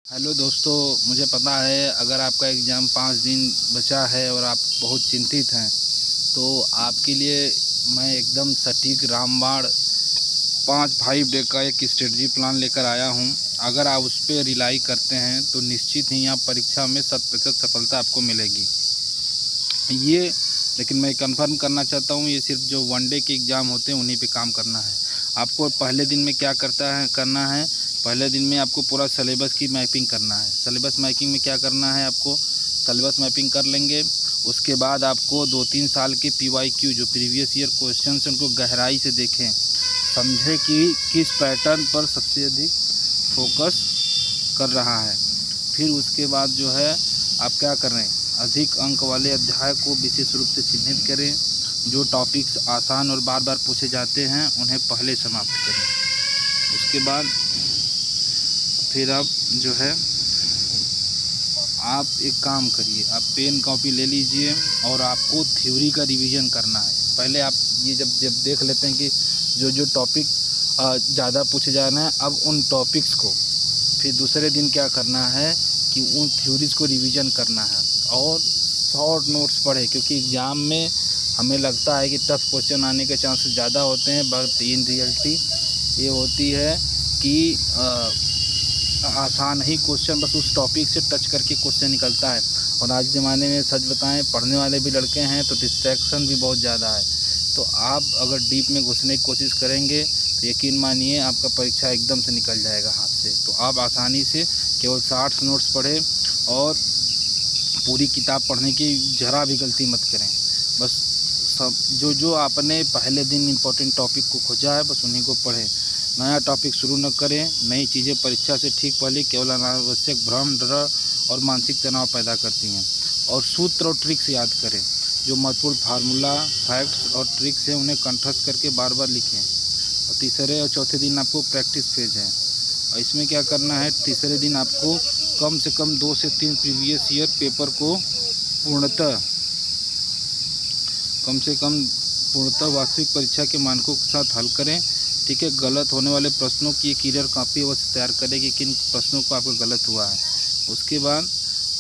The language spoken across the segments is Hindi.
हेलो दोस्तों, मुझे पता है अगर आपका एग्ज़ाम 5 दिन बचा है और आप बहुत चिंतित हैं, तो आपके लिए मैं एकदम सटीक रामबाण 5 डे का एक स्ट्रेटजी प्लान लेकर आया हूं। अगर आप उस पर रिलाई करते हैं तो निश्चित ही आप परीक्षा में 100% सफलता आपको मिलेगी। ये लेकिन मैं कंफर्म करना चाहता हूँ, ये सिर्फ जो 1 डे के एग्ज़ाम होते हैं उन्हीं पे काम करना है। आपको पहले दिन में क्या करना है, पहले दिन में आपको पूरा सिलेबस की मैपिंग करना है। सिलेबस मैपिंग में क्या करना है, आपको सिलेबस मैपिंग कर लेंगे। उसके बाद आपको 2-3 साल के PYQ जो प्रीवियस ईयर क्वेश्चन हैं उनको गहराई से देखें, समझें कि किस पैटर्न पर सबसे अधिक फोकस कर रहा है। फिर उसके बाद जो है आप क्या करें, अधिक अंक वाले अध्याय को विशेष रूप से चिन्हित करें। जो टॉपिक्स आसान और बार बार पूछे जाते हैं उन्हें पहले समाप्त करें। उसके बाद फिर आप जो है आप एक काम करिए, आप पेन कॉपी ले लीजिए और आपको थ्योरी का रिवीजन करना है। पहले आप ये जब देख लेते हैं कि जो टॉपिक ज़्यादा पूछे जा रहे हैं, अब उन टॉपिक्स को फिर दूसरे दिन क्या करना है कि उन थ्योरीज़ को रिवीजन करना है और शॉर्ट नोट्स पढ़े, क्योंकि एग्ज़ाम में हमें लगता है कि टफ क्वेश्चन आने के चांसेस ज़्यादा होते हैं, बट इन रियलिटी ये होती है कि आसान ही क्वेश्चन बस उस टॉपिक से टच करके क्वेश्चन निकलता है। और आज के ज़माने में सच बताएं, पढ़ने वाले भी लड़के हैं तो डिस्ट्रैक्शन भी बहुत ज़्यादा है। तो आप अगर डीप में घुसने की कोशिश करेंगे तो यकीन मानिए आपका परीक्षा एकदम से निकल जाएगा हाथ से। तो आप आसानी से केवल 60 नोट्स पढ़ें और पूरी किताब पढ़ने की ज़रा भी गलती मत करें। बस सब जो आपने पहले दिन इम्पोर्टेंट टॉपिक को खोजा है बस उन्हीं को पढ़ें। नया टॉपिक शुरू न करें। नई चीज़ें परीक्षा से ठीक पहले केवल अनावश्यक भ्रम, डर और मानसिक तनाव पैदा करती हैं। और सूत्र और ट्रिक्स याद करें। जो महत्वपूर्ण फार्मूला, फैक्ट्स और ट्रिक्स हैं उन्हें कंठस्थ करके बार बार लिखें। और तीसरे और चौथे दिन आपको प्रैक्टिस फेज है, और इसमें क्या करना है, तीसरे दिन आपको कम से कम 2 से 3 प्रीवियस ईयर पेपर को पूर्णतः वास्तविक परीक्षा के मानकों के साथ हल करें। ठीक है, गलत होने वाले प्रश्नों की क्लियर कॉपी अवश्य तैयार करें कि किन प्रश्नों को आपका गलत हुआ है। उसके बाद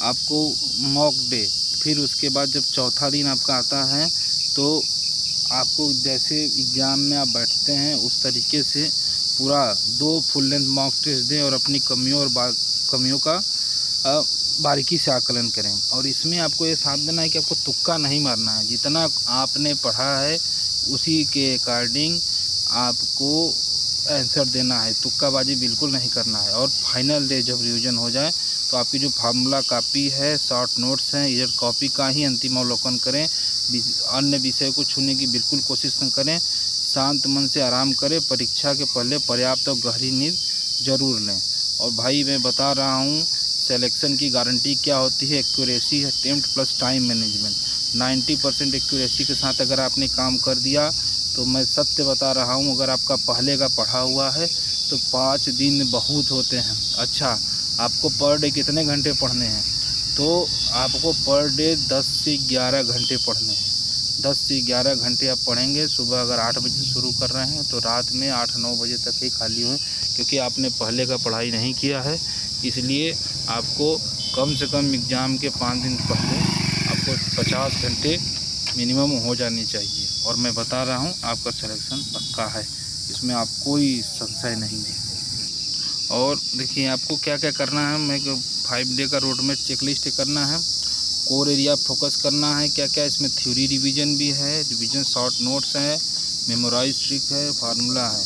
आपको मॉक डे, फिर उसके बाद जब चौथा दिन आपका आता है तो आपको जैसे एग्ज़ाम में आप बैठते हैं उस तरीके से पूरा 2 फुल लेंथ मॉक टेस्ट दें और अपनी कमियों का बारीकी से आकलन करें। और इसमें आपको ये साथ देना है कि आपको तुक्का नहीं मारना है। जितना आपने पढ़ा है उसी के अकॉर्डिंग आपको आंसर देना है, तुक्काबाजी बिल्कुल नहीं करना है। और फाइनल डे जब रिवीजन हो जाए तो आपकी जो फार्मूला कॉपी है, शॉर्ट नोट्स हैं, ईयर कॉपी का ही अंतिम अवलोकन करें। अन्य विषय को छूने की बिल्कुल कोशिश न करें। शांत मन से आराम करें। परीक्षा के पहले पर्याप्त और गहरी नींद जरूर लें। और भाई मैं बता रहा हूँ, सिलेक्शन की गारंटी क्या होती है, accuracy, attempt plus time management. 90% accuracy के साथ अगर आपने काम कर दिया तो मैं सत्य बता रहा हूँ, अगर आपका पहले का पढ़ा हुआ है तो 5 दिन बहुत होते हैं। अच्छा, आपको पर डे कितने घंटे पढ़ने हैं, तो आपको पर डे 10 से 11 घंटे पढ़ने हैं। 10 से 11 घंटे आप पढ़ेंगे। सुबह अगर 8 बजे शुरू कर रहे हैं तो रात में 8-9 बजे तक ही खाली हुए, क्योंकि आपने पहले का पढ़ाई नहीं किया है। इसलिए आपको कम से कम एग्ज़ाम के 5 दिन पहले आपको 50 घंटे मिनिमम हो जानी चाहिए। और मैं बता रहा हूँ आपका सिलेक्शन पक्का है, इसमें आप कोई संशय नहीं है। और देखिए आपको क्या क्या करना है, मैं 5 डे का रोड में चेकलिस्ट करना है। कोर एरिया फोकस करना है, क्या क्या इसमें थ्योरी रिवीजन भी है, रिवीजन शॉर्ट नोट्स है, मेमोराइज ट्रिक है, फार्मूला है,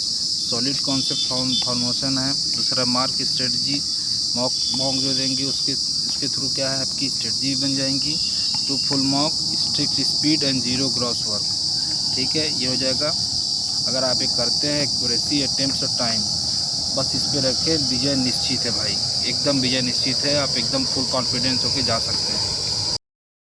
सॉलिड कॉन्सेप्ट फॉर्मेशन है। दूसरा मार्क स्ट्रेटजी, मॉक जो देंगे उसके थ्रू क्या है आपकी स्ट्रेटजी बन जाएंगी। 2 full mock, strict speed and 0 gross work. ठीक है, ये हो जाएगा। अगर आप ये करते हैं, एक्यूरेसी, अटेम्प्ट्स और टाइम, बस इस पे रखें, विजय निश्चित है भाई, एकदम विजय निश्चित है। आप एकदम फुल कॉन्फिडेंस होके जा सकते हैं।